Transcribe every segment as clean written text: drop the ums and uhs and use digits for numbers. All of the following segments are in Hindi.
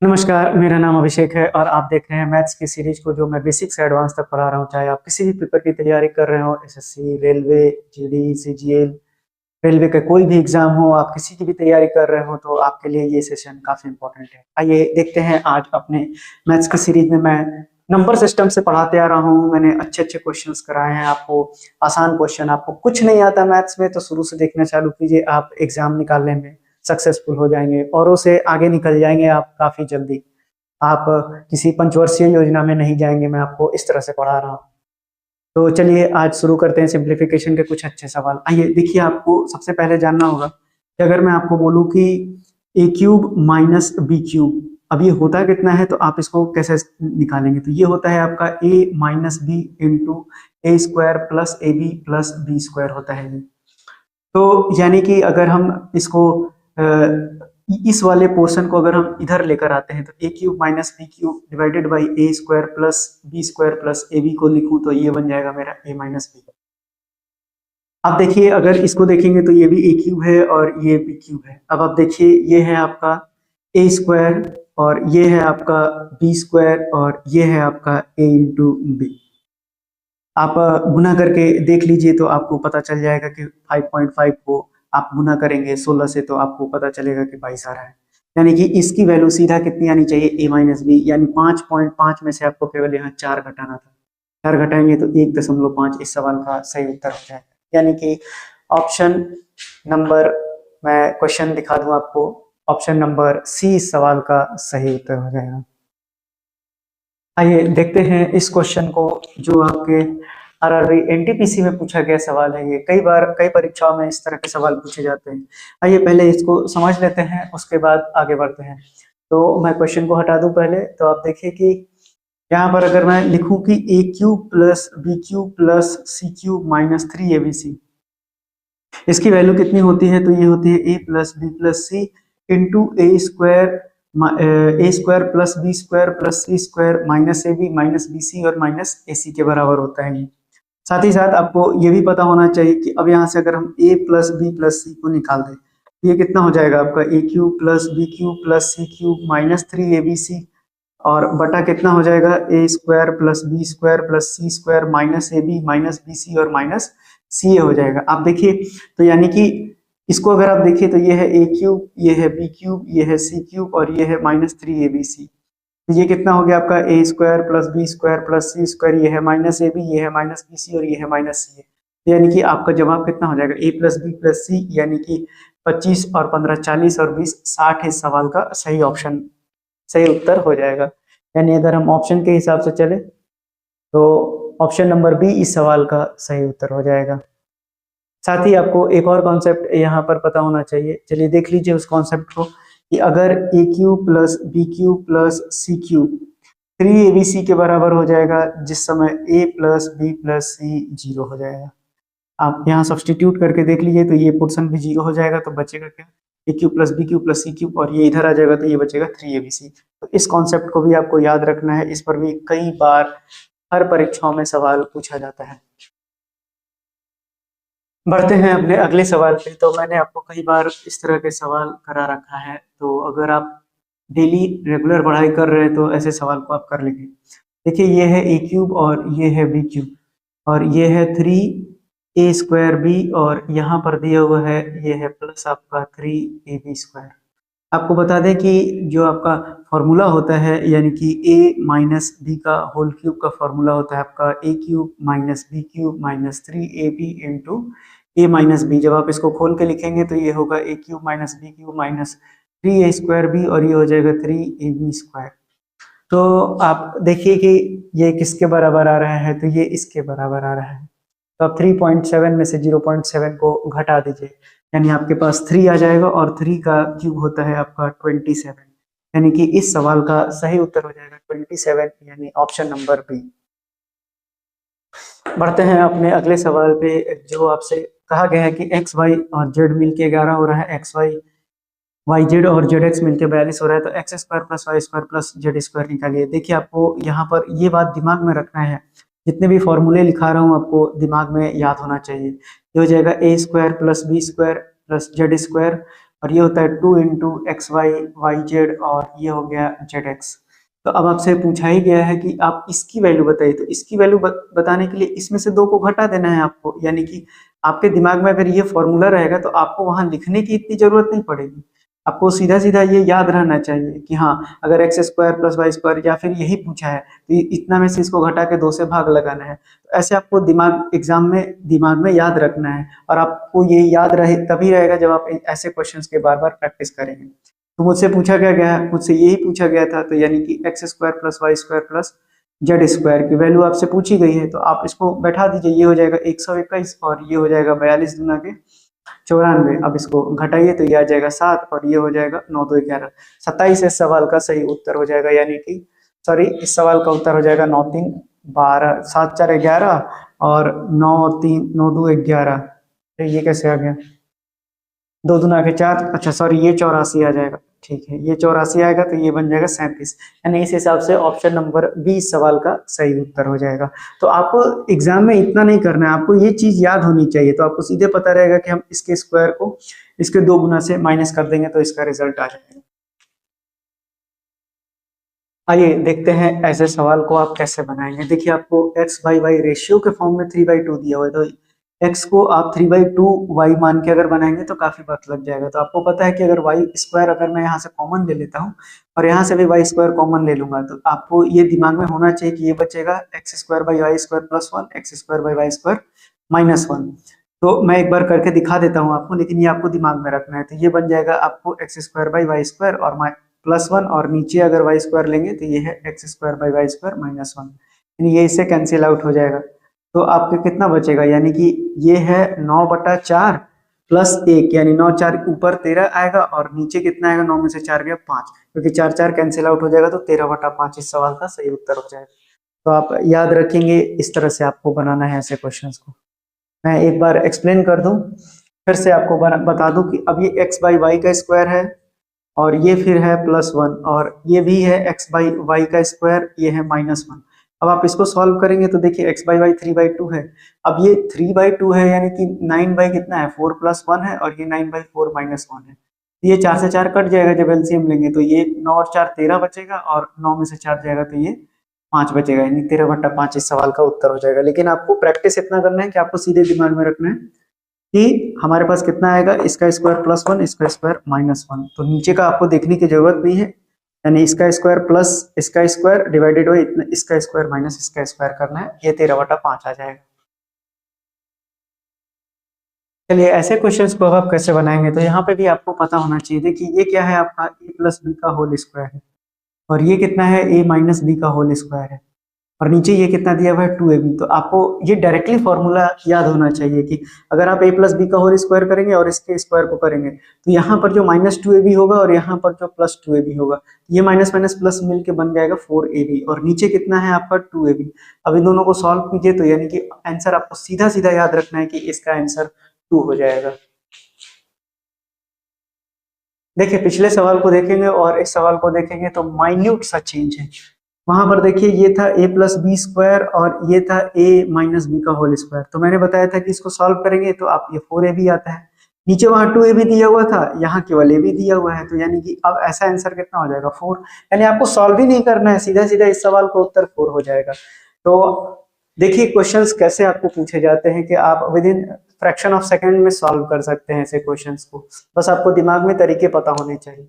नमस्कार, मेरा नाम अभिषेक है और आप देख रहे हैं मैथ्स की सीरीज को जो मैं बेसिक से एडवांस तक पढ़ा रहा हूँ। चाहे आप किसी भी पेपर की तैयारी कर रहे हो, SSC, railway, GD, CGL, railway का कोई भी एग्जाम हो, आप किसी की भी तैयारी कर रहे हो तो आपके लिए ये सेशन काफी इंपॉर्टेंट है। आइए देखते हैं आज अपने मैथ्स की सीरीज में मैं नंबर सिस्टम से पढ़ाते आ रहा हूँ। मैंने अच्छे अच्छे क्वेश्चंस कराए हैं आपको, आसान क्वेश्चन। आपको कुछ नहीं आता मैथ्स में तो शुरू से देखना चालू कीजिए, आप एग्जाम निकालने में सक्सेसफुल हो जाएंगे, औरों से आगे निकल जाएंगे आप काफी जल्दी। आप किसी पंचवर्षीय योजना में नहीं जाएंगे, मैं आपको इस तरह से पढ़ा रहा हूँ। तो चलिए आज शुरू करते हैं सिंप्लीफिकेशन के कुछ अच्छे सवाल। आइए देखिए, आपको सबसे पहले जानना होगा कि अगर मैं आपको बोलूं कि A cube minus B cube, अब ये होता कितना है तो आप इसको कैसे निकालेंगे। तो ये होता है आपका A minus B into A square plus A B plus B square होता है ये। तो यानी कि अगर हम इसको इस वाले पोर्शन को अगर हम इधर लेकर आते हैं तो A cube minus B cube divided by A square plus B square plus A B को लिखूं तो ये बन जाएगा मेरा ए माइनस बी। अब देखिए, अगर इसको देखेंगे तो ये भी ए क्यूब है और ये बी क्यूब है। अब आप देखिए, ये है आपका ए स्क्वायर और ये है आपका बी स्क्वायर और ये है आपका ए इंटू बी। आप गुना करके देख लीजिए तो आपको पता चल जाएगा कि 5.5 को आप गुना करेंगे 16 से तो आपको पता चलेगा कि 22 आ रहा है। यानी कि इसकी वैल्यू सीधा कितनी आनी चाहिए, ए माइनस बी, यानी 5.5 में से आपको केवल यहाँ 4 घटाना था। 4 घटाएंगे तो 1.5 इस सवाल का सही उत्तर हो जाएगा। यानी कि ऑप्शन नंबर, मैं क्वेश्चन दिखा दूं आपको, ऑप्शन नंबर सी इस सवाल का सही उत्तर हो जाएगा। आइए देखते हैं इस क्वेश्चन को, जो आपके आरआरबी एनटीपीसी में पूछा गया सवाल है। ये कई बार कई परीक्षाओं में इस तरह के सवाल पूछे जाते हैं। आइए पहले इसको समझ लेते हैं, उसके बाद आगे बढ़ते हैं। तो मैं क्वेश्चन को हटा दूं पहले, तो आप देखिए कि यहाँ पर अगर मैं लिखूं कि A cube plus B cube plus C cube minus 3abc, इसकी वैल्यू कितनी होती है तो ये होती है A plus B plus C into A square plus B square plus C square minus A B minus B C और माइनस ए सी के बराबर होता है ये। साथ ही साथ आपको ये भी पता होना चाहिए कि अब यहाँ से अगर हम a plus B plus C को निकाल दें तो ये कितना हो जाएगा आपका A cube plus B cube plus C cube minus 3abc, और बटा कितना हो जाएगा A square plus B square plus C square minus A B minus B C और माइनस सी ए हो जाएगा। आप देखिए, तो यानी कि इसको अगर आप देखिए तो ये है ए क्यूब, ये है बी क्यूब, ये है सी क्यूब और ये है माइनस 3abc। तो ये कितना हो गया आपका A square plus B square plus C square, ये है माइनस ए बी, ये है माइनस बी सी और ये है माइनस सी ए। तो यानी कि आपका जवाब कितना हो जाएगा, ए प्लस बी प्लस सी, यानी कि 25 और 15 40 और 20 60 इस सवाल का सही ऑप्शन, सही उत्तर हो जाएगा। यानी अगर हम ऑप्शन के हिसाब से चले तो ऑप्शन नंबर बी इस सवाल का सही उत्तर हो जाएगा। साथ ही आपको एक और कॉन्सेप्ट यहाँ पर पता होना चाहिए, चलिए देख लीजिए उस कॉन्सेप्ट को, कि अगर A cube plus B cube plus C cube 3abc के बराबर हो जाएगा, जिस समय a plus B plus C 0 हो जाएगा। आप यहाँ सब्सटीट्यूट करके देख लीजिए तो ये पोर्शन भी 0 हो जाएगा, तो बचेगा क्या, A cube plus B cube plus C cube, और ये इधर आ जाएगा तो ये बचेगा 3abc। तो इस कॉन्सेप्ट को भी आपको याद रखना है, इस पर भी कई बार हर परीक्षाओं में सवाल पूछा जाता है। बढ़ते हैं अपने अगले सवाल पे। तो मैंने आपको कई बार इस तरह के सवाल करा रखा है, तो अगर आप डेली रेगुलर पढ़ाई कर रहे हैं तो ऐसे सवाल को आप कर लेंगे। देखिए, ये है ए क्यूब और ये है बी क्यूब और ये है 3a स्क्वायर बी, और यहाँ पर दिया हुआ है ये है प्लस आपका 3ab स्क्वायर। आपको बता दें कि जो आपका फॉर्मूला होता है, यानी कि a माइनस बी का होल क्यूब का फॉर्मूला होता है आपका A cube minus B cube minus 3ab into A minus B. जब आप इसको खोल के लिखेंगे तो ये होगा A cube minus B cube minus 3a square B, और ये हो जाएगा 3ab स्क्वायर। तो आप देखिए कि ये किसके बराबर आ रहा है, तो ये इसके बराबर आ रहा है। तो आप 3.7 में से 0.7 को घटा दीजिए, यानी आपके पास 3 आ जाएगा, और 3 का क्यूब होता है आपका 27। यानी कि इस सवाल का सही उत्तर हो जाएगा 27, यानी ऑप्शन नंबर बी। बढ़ते हैं अपने अगले सवाल पे, जो आपसे कहा गया है कि एक्स वाई और जेड मिलके 11 हो रहा है, एक्स वाई वाई जेड और जेड एक्स मिलके 42 हो रहा है, तो X square plus Y square plus Z square निकालिए। देखिए, आपको यहाँ पर ये बात दिमाग में रखना है, जितने भी फॉर्मूले लिखा रहा हूँ आपको दिमाग में याद होना चाहिए। ये हो जाएगा A square plus B square plus Z square और ये होता है 2 into X Y Y Z और ये हो गया जेड एक्स। तो अब आपसे पूछा ही गया है कि आप इसकी वैल्यू बताइए, तो इसकी वैल्यू बताने के लिए इसमें से 2 को घटा देना है आपको, यानी कि आपके दिमाग में अगर ये फॉर्मूला रहेगा तो आपको वहां लिखने की इतनी जरूरत नहीं पड़ेगी। आपको सीधा सीधा ये याद रहना चाहिए कि हाँ, अगर X square plus Y square या फिर यही पूछा है तो इतना में से इसको घटा के 2 से भाग लगाना है। तो ऐसे आपको एग्जाम में दिमाग में याद रखना है, और आपको ये याद रहे तभी रहेगा जब आप ऐसे क्वेश्चंस के बार बार प्रैक्टिस करेंगे। तो मुझसे पूछा गया है, मुझसे यही पूछा गया था, तो यानी कि X square plus Y square plus Z square की वैल्यू आपसे पूछी गई है, तो आप इसको बैठा दीजिए। ये हो जाएगा 121 और ये हो जाएगा 42 दूना के 94। अब इसको घटाइए तो ये आ जाएगा 7 और ये हो जाएगा 9 2 11। 27 इस सवाल का सही उत्तर हो जाएगा, यानी कि सॉरी, इस सवाल का उत्तर हो जाएगा 9 3 12, 7 4 11 और 9 3 9 2 11। तो ये कैसे आ गया, 2 दूना के 4, अच्छा सॉरी ये 84 आ जाएगा। ठीक है, ये 84 आएगा तो ये बन जाएगा 37, यानी इस हिसाब से ऑप्शन नंबर बी इस सवाल का सही उत्तर हो जाएगा। तो आपको एग्जाम में इतना नहीं करना है, आपको ये चीज याद होनी चाहिए, तो आपको सीधे पता रहेगा कि हम इसके स्क्वायर को इसके 2 गुना से माइनस कर देंगे तो इसका रिजल्ट आ जाएगा। आइए देखते हैं ऐसे सवाल को आप कैसे बनाएंगे। देखिए, आपको एक्स बाई वाई रेशियो के फॉर्म में 3/2 दिया हुआ है, तो एक्स को आप 3/2 वाई मान के अगर बनाएंगे तो काफी वक्त लग जाएगा। तो आपको पता है कि अगर वाई स्क्वायर अगर मैं यहाँ से कॉमन ले लेता हूँ और यहाँ से भी वाई स्क्वायर कॉमन ले लूंगा, तो आपको ये दिमाग में होना चाहिए कि ये बचेगा x square by y square plus 1, x square by y square minus 1। तो मैं एक बार करके दिखा देता हूँ आपको, लेकिन ये आपको दिमाग में रखना है। तो ये बन जाएगा आपको x square by y square और प्लस 1, और नीचे अगर वाई स्क्वायर लेंगे तो ये है x square by y square minus 1, यानी ये इससे कैंसिल आउट हो जाएगा। तो आपके कितना बचेगा, यानी कि ये है 9/4 प्लस 1, यानी 9 4 ऊपर 13 आएगा और नीचे कितना आएगा, 9 में से 4 गया 5, क्योंकि 4 4 कैंसिल आउट हो जाएगा तो 13/5 इस सवाल का सही उत्तर हो जाएगा। तो आप याद रखेंगे, इस तरह से आपको बनाना है ऐसे क्वेश्चंस को। मैं एक बार एक्सप्लेन कर दूं, फिर से आपको बता दूं कि अब ये एक्स बाई वाई का स्क्वायर है और ये फिर है +1 और ये भी है एक्स बाई वाई का स्क्वायर, ये है -1। अब आप इसको सॉल्व करेंगे तो देखिए एक्स बाई वाई 3/2 है। अब ये 3/2 है, यानी कि 9 बाई कितना है 4 + 1 है और ये 9/4 -1 है। ये 4 से 4 कट जाएगा जब एलसीएम लेंगे, तो ये 9 और 4 13 बचेगा और 9 में से 4 जाएगा तो ये 5 बचेगा, यानी 13/5 इस सवाल का उत्तर हो जाएगा। लेकिन आपको प्रैक्टिस इतना करना है कि आपको सीधे दिमाग में रखना है कि हमारे पास कितना आएगा, इसका स्क्वायर +1, इसका स्क्वायर -1। तो नीचे का आपको देखने की जरूरत नहीं है, यानी इसका स्क्वायर प्लस इसका स्क्वायर डिवाइडेड बाई इतना, इसका स्क्वायर माइनस इसका स्क्वायर करना है, ये 13/5 आ जाएगा। चलिए ऐसे क्वेश्चंस को अब आप कैसे बनाएंगे, तो यहाँ पे भी आपको पता होना चाहिए। देखिए ये क्या है, आपका a + b का होल स्क्वायर है और ये कितना है a - b का होल स्क्वायर है और नीचे ये कितना दिया हुआ है 2ab। तो आपको ये डायरेक्टली फॉर्मूला याद होना चाहिए कि अगर आप a + b का होल स्क्वायर करेंगे और इसके स्क्वायर को करेंगे तो यहाँ पर जो -2ab होगा और यहाँ पर जो +2ab होगा, ये माइनस माइनस प्लस मिलके बन जाएगा 4ab और नीचे कितना है आपका 2ab। अब इन दोनों को सॉल्व कीजिए तो यानी कि आंसर आपको सीधा सीधा याद रखना है कि इसका आंसर 2 हो जाएगा। देखिए पिछले सवाल को देखेंगे और इस सवाल को देखेंगे तो माइन्यूट सा चेंज है। वहां पर देखिए ये था a + b स्क्वायर और ये था a - b का होल स्क्वायर। तो मैंने बताया था कि इसको सॉल्व करेंगे तो आप ये 4ab आता है, नीचे वहां 2ab दिया हुआ था, यहाँ केवल a भी दिया हुआ है, तो यानी कि अब ऐसा आंसर कितना हो जाएगा 4, यानी आपको सॉल्व ही नहीं करना है, सीधा सीधा इस सवाल का उत्तर 4 हो जाएगा। तो देखिए क्वेश्चंस कैसे आपको पूछे जाते हैं कि आप with in fraction of second में सॉल्व कर सकते हैं ऐसे क्वेश्चंस को, बस आपको दिमाग में तरीके पता होने चाहिए।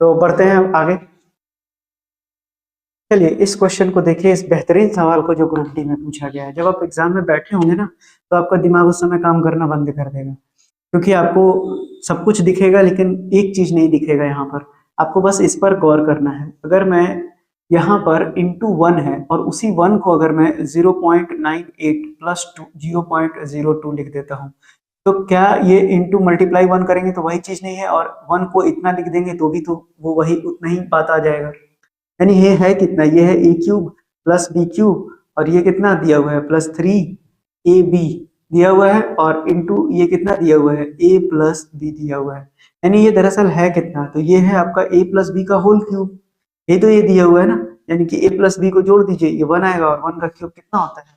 तो बढ़ते हैं हम आगे। चलिए इस क्वेश्चन को देखिए, इस बेहतरीन सवाल को जो ग्रुप डी में पूछा गया है। जब आप एग्जाम में बैठे होंगे ना तो आपका दिमाग उस समय काम करना बंद कर देगा, क्योंकि आपको सब कुछ दिखेगा लेकिन एक चीज नहीं दिखेगा। यहाँ पर आपको बस इस पर गौर करना है। अगर मैं यहाँ पर इंटू 1 है और उसी 1 को अगर मैं 0.98 + 2 0.02 लिख देता हूँ, तो क्या ये इंटू मल्टीप्लाई 1 करेंगे तो वही चीज नहीं है, और 1 को इतना लिख देंगे तो भी तो वो वही उतना ही बात आ जाएगा। यानी ये है कितना, ये है a³ + b³ और ये कितना दिया हुआ है +3ab दिया हुआ है और इंटू ये कितना दिया हुआ है a + b दिया हुआ है। यानी ये दरअसल है कितना, तो ये है आपका a + b का होल क्यूब, ये तो ये दिया हुआ है ना, यानी कि a + b को जोड़ दीजिए, ये 1 आएगा और 1 का क्यूब कितना होता है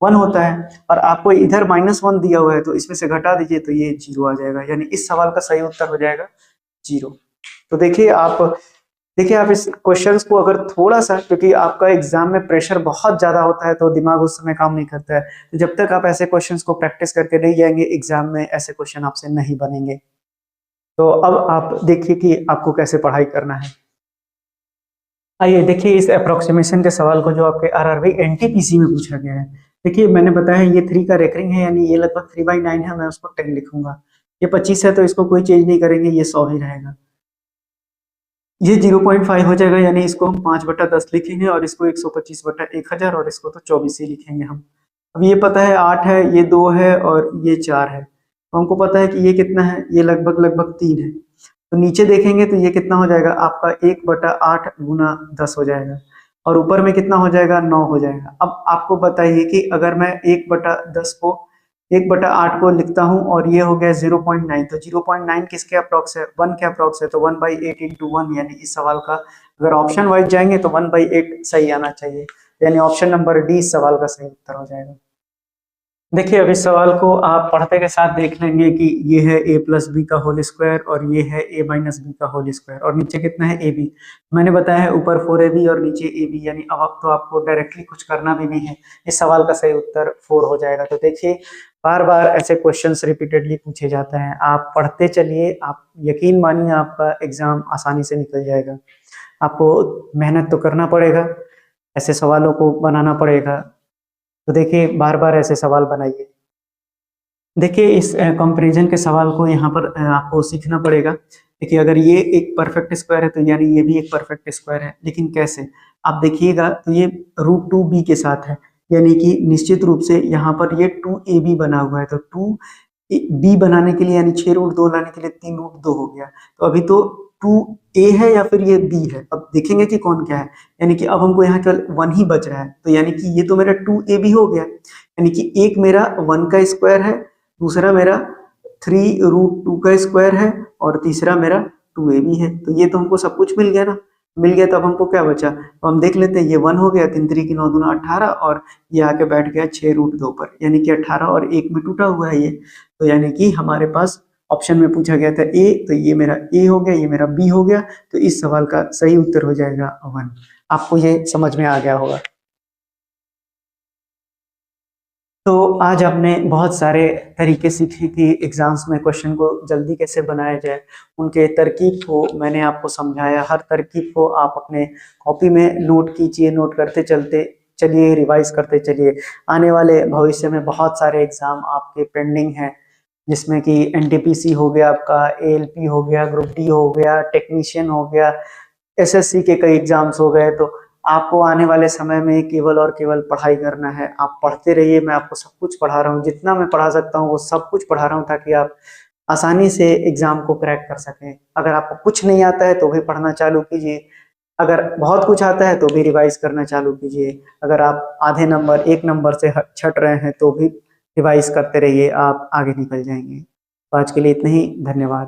1 होता है, और आपको इधर -1 दिया हुआ है तो इसमें से घटा दीजिए तो ये 0 आ जाएगा। यानी इस सवाल का सही उत्तर हो जाएगा 0। तो देखिए आप इस क्वेश्चंस को अगर थोड़ा सा, क्योंकि आपका एग्जाम में प्रेशर बहुत ज्यादा होता है तो दिमाग उस समय काम नहीं करता है, तो जब तक आप ऐसे क्वेश्चंस को प्रैक्टिस करके नहीं जाएंगे एग्जाम में ऐसे क्वेश्चन आपसे नहीं बनेंगे। तो अब आप देखिए कि आपको कैसे पढ़ाई करना है। आइए देखिए इस अप्रोक्सीमेशन के सवाल को जो आपके आरआरबी एनटीपीसी में पूछा गया है। देखिए मैंने बताया ये 3 का रेकरिंग है, यानी ये लगभग 3/9 है, मैं उसको 10 लिखूंगा। ये 25 है तो इसको कोई चेंज नहीं करेंगे, ये 100 ही रहेगा। ये 0.5 हो जाएगा, यानी इसको हम 5/10 लिखेंगे और इसको 125/1000 और इसको तो 24 ही लिखेंगे हम। अब ये पता है 8 है, ये 2 है और ये 4 है, तो हमको पता है कि ये कितना है, ये लगभग लगभग 3 है। तो नीचे देखेंगे तो ये कितना हो जाएगा आपका 1/8 गुना 10 हो जाएगा और ऊपर में कितना हो जाएगा 9 हो जाएगा। अब आपको बताइए कि अगर मैं 1/10 को 1/8 को लिखता हूँ और ये हो गया 0.9, तो 0.9 किसके अप्रॉक्स है, 1 के अप्रॉक्स है, तो 1/8 इंटू 1, यानी इस सवाल का अगर ऑप्शन वाइज जाएंगे तो 1/8 सही आना चाहिए, यानी ऑप्शन नंबर डी इस सवाल का सही उत्तर हो जाएगा। देखिए अब इस सवाल को आप पढ़ते के साथ देख लेंगे कि ये है a+b का होल स्क्वायर और ये है a-b का होल स्क्वायर और नीचे कितना है ab। मैंने बताया है ऊपर 4ab और नीचे ab, यानी अब तो आपको डायरेक्टली कुछ करना भी नहीं है, इस सवाल का सही उत्तर 4 हो जाएगा। तो देखिए बार बार ऐसे क्वेश्चंस रिपीटेडली पूछे जाते हैं, आप पढ़ते चलिए, आप यकीन मानिए आपका एग्जाम आसानी से निकल जाएगा। आपको मेहनत तो करना पड़ेगा, ऐसे सवालों को बनाना पड़ेगा, तो देखिए बार बार ऐसे सवाल बनाइए। देखिए इस कंपैरिजन के सवाल को यहाँ पर आपको सीखना पड़ेगा। देखिए अगर ये एक परफेक्ट स्क्वायर है तो यानी ये भी एक परफेक्ट स्क्वायर है, लेकिन कैसे आप देखिएगा तो ये √2b के साथ है, यानी कि निश्चित रूप से यहाँ पर ये 2ab बना हुआ है, तो 2b बनाने के लिए यानी 6√2 लाने के लिए 3√2 हो गया, तो अभी तो 2a है या फिर ये b है। अब देखेंगे कि कौन क्या है, यानी कि अब हमको यहाँ केवल 1 ही बच रहा है, तो यानी कि ये तो मेरा 2ab हो गया, यानी कि एक मेरा 1 का स्क्वायर है, दूसरा मेरा 3√2 का स्क्वायर है और तीसरा मेरा 2ab है। तो ये तो हमको सब कुछ मिल गया ना, मिल गया, तो अब हमको क्या बचा, तो हम देख लेते हैं, ये 1 हो गया, 3×3 = 9 × 18 और ये आके बैठ गया 6√2 पर, यानी कि 18 और 1 में टूटा हुआ है ये, तो यानी कि हमारे पास ऑप्शन में पूछा गया था ए, तो ये मेरा ए हो गया, ये मेरा बी हो गया, तो इस सवाल का सही उत्तर हो जाएगा 1। आपको ये समझ में आ गया होगा। तो आज आपने बहुत सारे तरीके सीखे कि एग्जाम्स में क्वेश्चन को जल्दी कैसे बनाया जाए, उनके तरकीब को मैंने आपको समझाया। हर तरकीब को आप अपने कॉपी में नोट कीजिए, नोट करते चलते चलिए, रिवाइज करते चलिए। आने वाले भविष्य में बहुत सारे एग्जाम आपके पेंडिंग हैं, जिसमें कि एनटीपीसी हो गया, आपका एएलपी हो गया, ग्रुप डी हो गया, टेक्नीशियन हो गया, एसएससी के कई एग्जाम्स हो गए। तो आपको आने वाले समय में केवल और केवल पढ़ाई करना है, आप पढ़ते रहिए। मैं आपको सब कुछ पढ़ा रहा हूँ, जितना मैं पढ़ा सकता हूँ वो सब कुछ पढ़ा रहा हूँ, ताकि आप आसानी से एग्जाम को क्रैक कर सकें। अगर आपको कुछ नहीं आता है तो भी पढ़ना चालू कीजिए, अगर बहुत कुछ आता है तो भी रिवाइज करना चालू कीजिए। अगर आप आधे नंबर 1 नंबर से छट रहे हैं तो भी रिवाइज करते रहिए, आप आगे निकल जाएंगे। तो आज के लिए इतना ही, धन्यवाद।